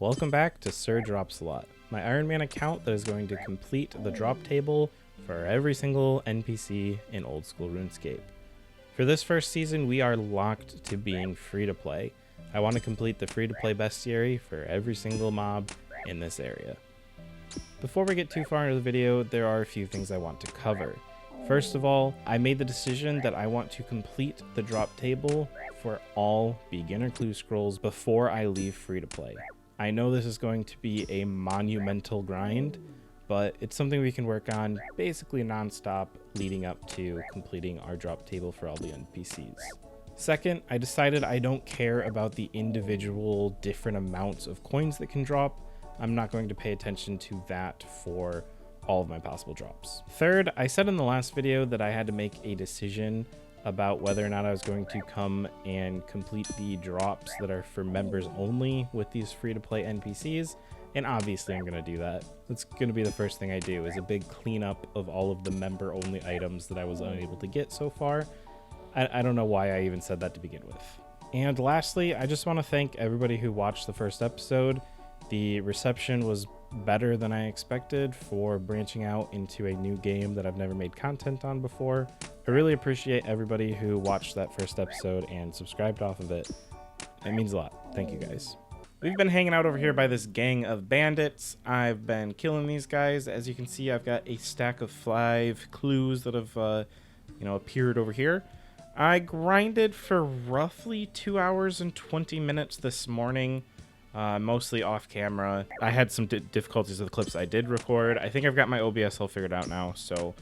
Welcome back to SirDropsAlott, my Iron Man account that is going to complete the drop table for every single NPC in old school Runescape. For this first season, we are locked to being free to play. I want to complete the free to play bestiary for every single mob in this area. Before we get too far into the video, there are a few things I want to cover. First of all, I made the decision that I want to complete the drop table for all beginner clue scrolls before I leave free to play. I know this is going to be a monumental grind, but it's something we can work on basically non-stop leading up to completing our drop table for all the NPCs. Second, I decided I don't care about the individual different amounts of coins that can drop. I'm not going to pay attention to that for all of my possible drops. Third, I said in the last video that I had to make a decision about whether or not I was going to come and complete the drops that are for members only with these free-to-play NPCs, and obviously I'm going to do that. That's going to be the first thing I do, is a big cleanup of all of the member-only items that I was unable to get so far. I don't know why I even said that to begin with. And lastly, I just want to thank everybody who watched the first episode. The reception was better than I expected for branching out into a new game that I've never made content on before. I really appreciate everybody who watched that first episode and subscribed off of it. It means a lot. Thank you guys. We've been hanging out over here by this gang of bandits. I've been killing these guys. As you can see, I've got a stack of 5 clues that have appeared over here. I grinded for roughly 2 hours and 20 minutes this morning. Mostly off camera. I had some difficulties with the clips I did record. I think I've got my OBS all figured out now, so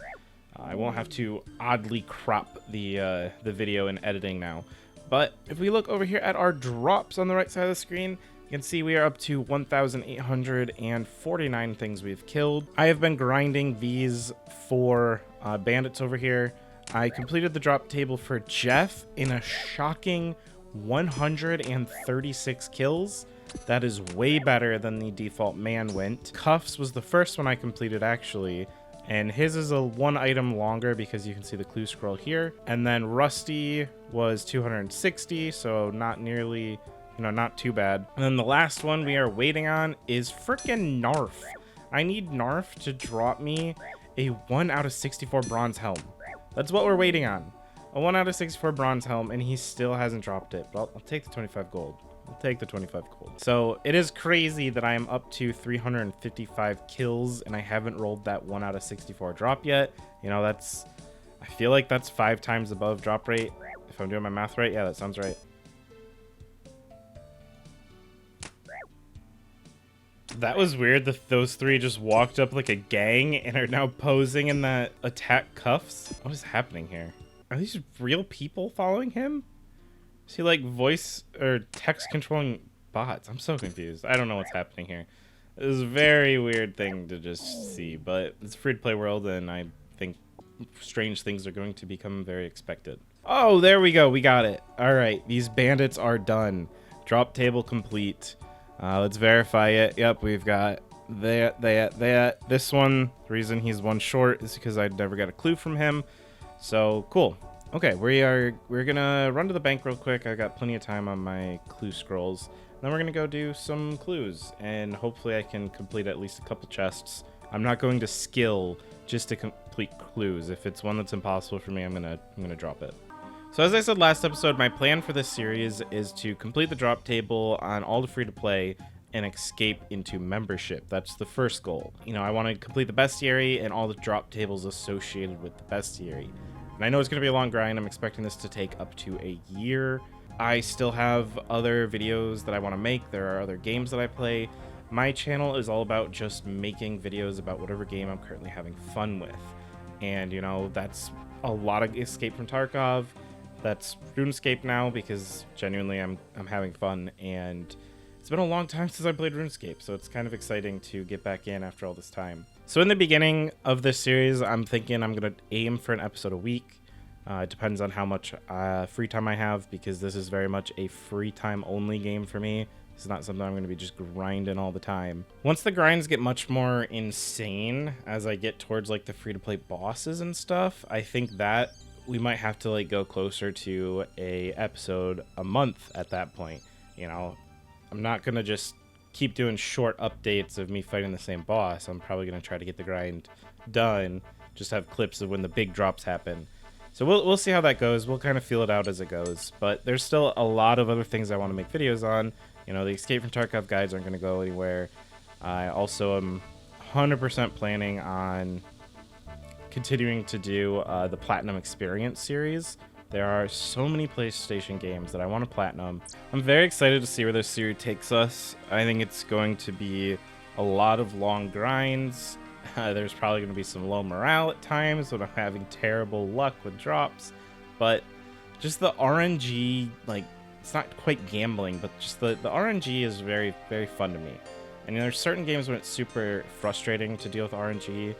I won't have to oddly crop the video in editing now. But if we look over here at our drops on the right side of the screen, you can see we are up to 1,849 things we've killed. I have been grinding these 4 bandits over here. I completed the drop table for Jeff in a shocking 136 kills. That is way better than the default man went. Cuffs was the first one I completed actually, and his is a 1 item longer because you can see the clue scroll here. And then Rusty was 260, so not nearly, not too bad. And then the last one we are waiting on is frickin' Narf. I need Narf to drop me a 1 out of 64 bronze helm. That's what we're waiting on. A 1 out of 64 bronze helm, and he still hasn't dropped it. But I'll take the 25 gold. I'll take the 25 gold. So it is crazy that I am up to 355 kills and I haven't rolled that 1 out of 64 drop yet. I feel like that's 5 times above drop rate. If I'm doing my math right, yeah, that sounds right. That was weird that those 3 just walked up like a gang and are now posing in that attack cuffs. What is happening here? Are these real people following him? Is he like voice or text controlling bots? I'm so confused. I don't know what's happening here. It was a very weird thing to just see, but it's a free to play world and I think strange things are going to become very expected. Oh, there we go. We got it. All right. These bandits are done. Drop table complete. Let's verify it. Yep, we've got that. This one, the reason he's 1 short is because I never got a clue from him. So cool. Okay, we're gonna run to the bank real quick. I got plenty of time on my clue scrolls. Then we're gonna go do some clues, and hopefully I can complete at least a couple chests. I'm not going to skill just to complete clues. If it's one that's impossible for me, I'm gonna drop it. So as I said last episode, my plan for this series is to complete the drop table on all the free-to-play and escape into membership. That's the first goal. I want to complete the bestiary and all the drop tables associated with the bestiary. And I know it's going to be a long grind. I'm expecting this to take up to a year. I still have other videos that I want to make. There are other games that I play. My channel is all about just making videos about whatever game I'm currently having fun with. And, that's a lot of Escape from Tarkov. That's Runescape now because genuinely I'm having fun. And it's been a long time since I played Runescape, so it's kind of exciting to get back in after all this time. So in the beginning of this series, I'm thinking I'm going to aim for an episode a week. It depends on how much free time I have, because this is very much a free time only game for me. It's not something I'm going to be just grinding all the time. Once the grinds get much more insane, as I get towards like the free-to-play bosses and stuff, I think that we might have to like go closer to a episode a month at that point. I'm not going to just keep doing short updates of me fighting the same boss, I'm probably going to try to get the grind done. Just have clips of when the big drops happen. So we'll see how that goes. We'll kind of feel it out as it goes. But there's still a lot of other things I want to make videos on. You know, the Escape from Tarkov guides aren't going to go anywhere. I also am 100% planning on continuing to do the Platinum Experience series. There are so many PlayStation games that I want to platinum. I'm very excited to see where this series takes us. I think it's going to be a lot of long grinds. There's probably going to be some low morale at times when I'm having terrible luck with drops. But just the RNG, like, it's not quite gambling, but just the RNG is very, very fun to me. And there's certain games when it's super frustrating to deal with RNG,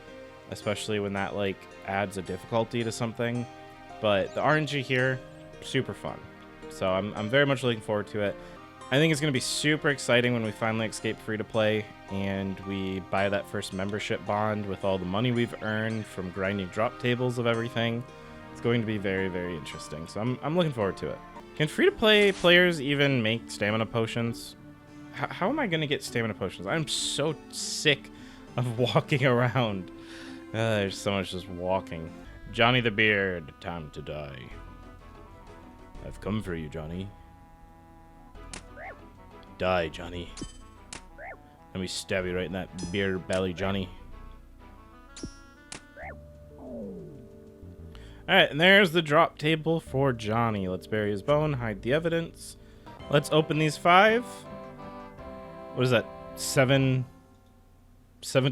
especially when that, like, adds a difficulty to something. But the RNG here, super fun. So I'm very much looking forward to it. I think it's going to be super exciting when we finally escape free-to-play and we buy that first membership bond with all the money we've earned from grinding drop tables of everything. It's going to be very, very interesting. So I'm looking forward to it. Can free-to-play players even make stamina potions? How am I going to get stamina potions? I'm so sick of walking around. There's so much just walking. Johnny the Beard, time to die. I've come for you, Johnny. Die, Johnny. Let me stab you right in that beard belly, Johnny. Alright, and there's the drop table for Johnny. Let's bury his bone, hide the evidence. Let's open these 5. What is that? 7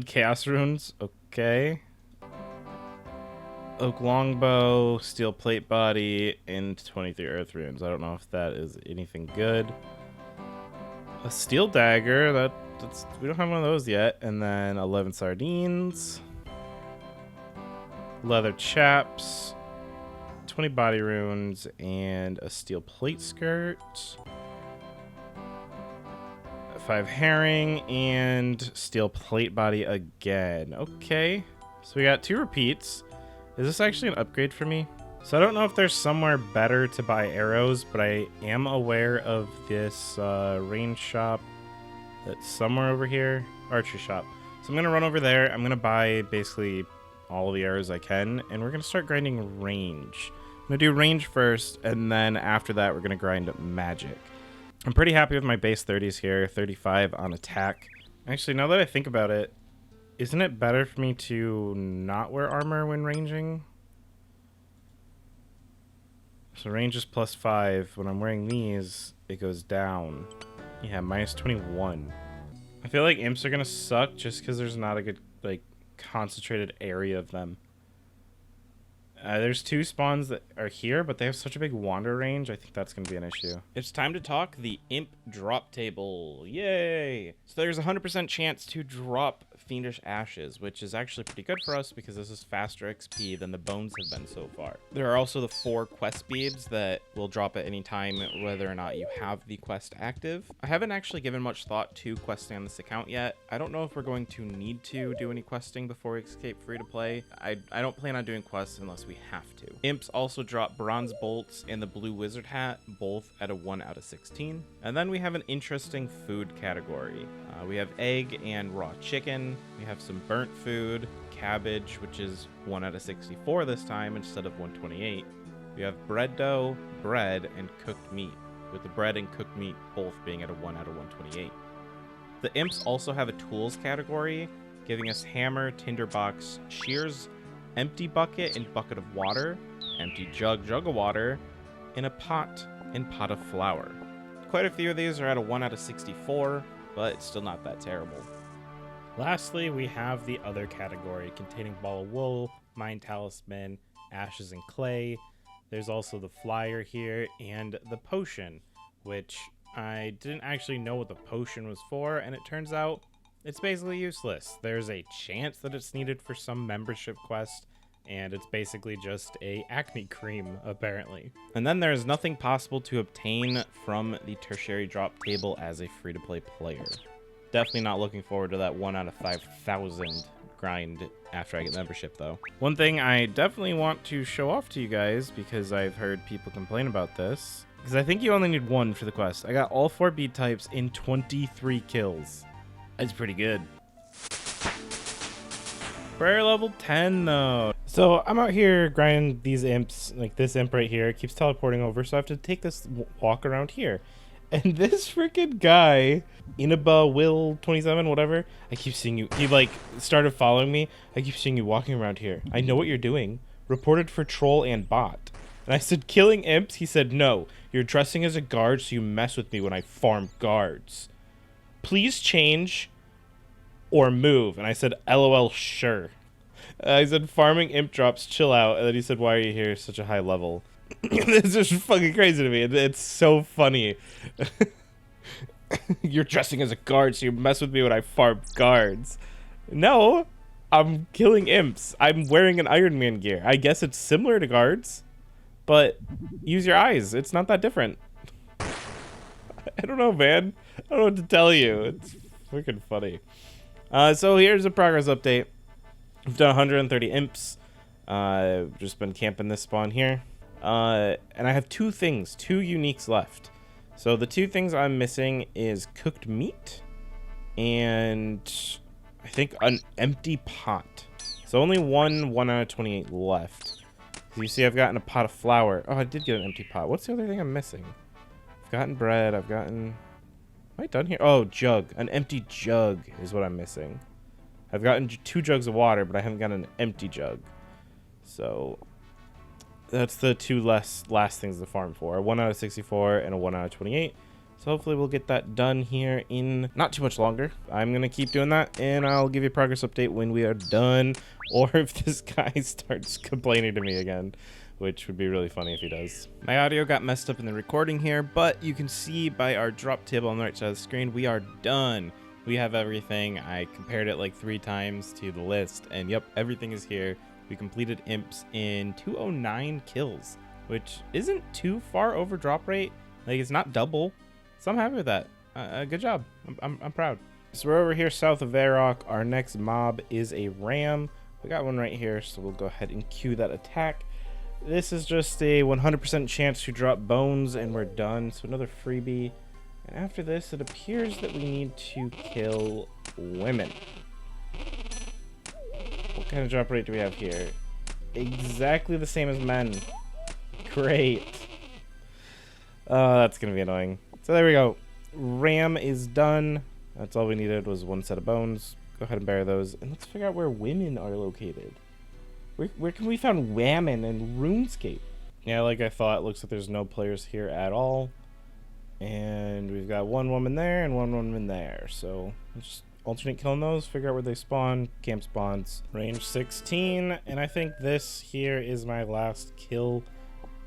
chaos runes? Okay. Oak longbow, steel plate body, and 23 earth runes. I don't know if that is anything good. A steel dagger, that's we don't have one of those yet. And then 11 sardines, leather chaps, 20 body runes, and a steel plate skirt, 5 herring, and steel plate body again. Okay, so we got 2 repeats. Is this actually an upgrade for me? So I don't know if there's somewhere better to buy arrows, but I am aware of this range shop that's somewhere over here. Archery shop. So I'm going to run over there. I'm going to buy basically all the arrows I can, and we're going to start grinding range. I'm going to do range first, and then after that we're going to grind magic. I'm pretty happy with my base 30s here, 35 on attack. Actually, now that I think about it, isn't it better for me to not wear armor when ranging? So range is +5. When I'm wearing these, it goes down. Yeah, -21. I feel like imps are gonna suck just because there's not a good, like, concentrated area of them. There's 2 spawns that are here, but they have such a big wander range. I think that's going to be an issue. It's time to talk the imp drop table. Yay! So there's a 100% chance to drop Fiendish Ashes, which is actually pretty good for us because this is faster XP than the bones have been so far. There are also the 4 quest beads that will drop at any time whether or not you have the quest active. I haven't actually given much thought to questing on this account yet. I don't know if we're going to need to do any questing before we escape free to play. I don't plan on doing quests unless we have to. Imps also drop bronze bolts and the blue wizard hat, both at a 1 out of 16. And then we have an interesting food category. We have egg and raw chicken. We have some burnt food, cabbage, which is 1 out of 64 this time instead of 128. We have bread dough, bread, and cooked meat, with the bread and cooked meat both being at a 1 out of 128. The imps also have a tools category, giving us hammer, tinderbox, shears, empty bucket and bucket of water, empty jug of water, and a pot and pot of flour. Quite a few of these are at a 1 out of 64, but it's still not that terrible. Lastly, we have the other category containing ball of wool, mind talisman, ashes and clay. There's also the flyer here and the potion, which I didn't actually know what the potion was for, and it turns out it's basically useless. There's a chance that it's needed for some membership quest, and it's basically just a acne cream, apparently. And then there's nothing possible to obtain from the tertiary drop table as a free-to-play player. Definitely not looking forward to that 1 out of 5,000 grind after I get membership, though. One thing I definitely want to show off to you guys, because I've heard people complain about this, Because I think you only need 1 for the quest. I got all 4 beat types in 23 kills. That's pretty good. Prayer level 10 though. So I'm out here grinding these imps, like this imp right here. It keeps teleporting over, so I have to take this walk around here. And this freaking guy, Inaba Will 27, whatever, I keep seeing you. He like started following me. I keep seeing you walking around here. I know what you're doing. Reported for troll and bot. And I said, killing imps? He said, no. You're dressing as a guard, so you mess with me when I farm guards. Please change or move. And I said, LOL, sure. I said, farming imp drops, chill out. And then he said, why are you here such a high level? This is fucking crazy to me. It's so funny. You're dressing as a guard, so you mess with me when I farm guards. No, I'm killing imps. I'm wearing an Iron Man gear. I guess it's similar to guards, but use your eyes. It's not that different. I don't know, man. I don't know what to tell you. It's freaking funny. So here's a progress update. We've done 130 imps. Just been camping this spawn here. And I have 2 uniques left. So the 2 things I'm missing is cooked meat and I think an empty pot. So only 1 out of 28 left. So you see I've gotten a pot of flour. Oh, I did get an empty pot. What's the other thing I'm missing? I've gotten bread. I've gotten... Am I done here? Oh, jug. An empty jug is what I'm missing. I've gotten 2 jugs of water, but I haven't gotten an empty jug. So that's the 2 last things to farm for. 1 out of 64 and a 1 out of 28. So hopefully we'll get that done here in not too much longer. I'm going to keep doing that, and I'll give you a progress update when we are done, or if this guy starts complaining to me again, which would be really funny if he does. My audio got messed up in the recording here, but you can see by our drop table on the right side of the screen, we are done. We have everything. I compared it like 3 times to the list, and yep, everything is here. We completed imps in 209 kills, which isn't too far over drop rate. Like, it's not double. So I'm happy with that. Good job. I'm proud. So we're over here south of Varrock. Our next mob is a ram. We got one right here, so we'll go ahead and cue that attack. This is just a 100% chance to drop bones, and we're done. So another freebie. And after this, it appears that we need to kill women. What kind of drop rate do we have here? Exactly the same as men. Great. Oh, that's going to be annoying. So there we go. Ram is done. That's all we needed was 1 set of bones. Go ahead and bury those. And let's figure out where women are located. Where can we find women in RuneScape? Yeah, like I thought, it looks like there's no players here at all. And we've got 1 woman there and 1 woman there. So let's just alternate killing those, figure out where they spawn, camp spawns. Range 16, and I think this here is my last kill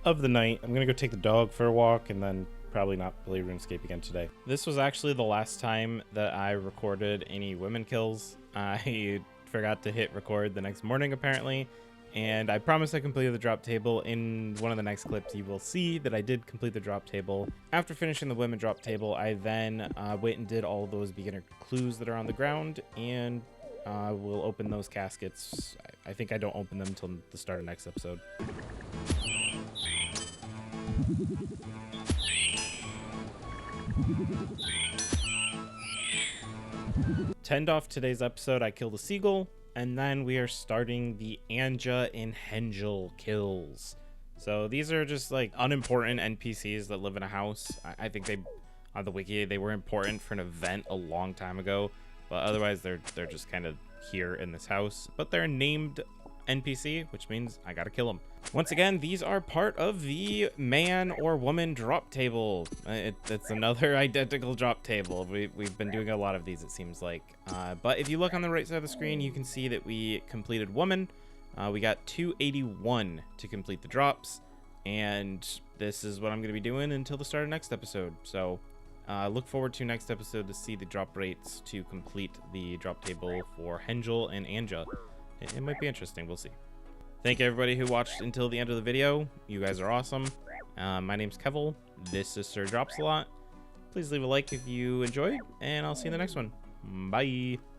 of the night. I'm gonna go take the dog for a walk and then probably not play RuneScape again today. This was actually the last time that I recorded any women kills. I forgot to hit record the next morning apparently, and I promised I completed the drop table. In one of the next clips you will see that I did complete the drop table. After finishing the women drop table, I then went and did all those beginner clues that are on the ground, and we'll open those caskets. I think I don't open them until the start of next episode. To end off today's episode, I killed a seagull, and then we are starting the Anja and Hengel kills. So these are just like unimportant NPCs that live in a house. I think they, on the wiki, they were important for an event a long time ago, but otherwise they're just kind of here in this house. But they're named NPC, which means I gotta kill them. Once again, these are part of the man or woman drop table. It's another identical drop table. We've been doing a lot of these, it seems like. But if you look on the right side of the screen, you can see that we completed woman. We got 281 to complete the drops, and this is what I'm going to be doing until the start of next episode. So look forward to next episode to see the drop rates to complete the drop table for Hengel and Anja. It might be interesting. We'll see. Thank you everybody who watched until the end of the video. You guys are awesome. My name's Kevel. This is SirDropsAlott. Please leave a like if you enjoyed, and I'll see you in the next one. Bye.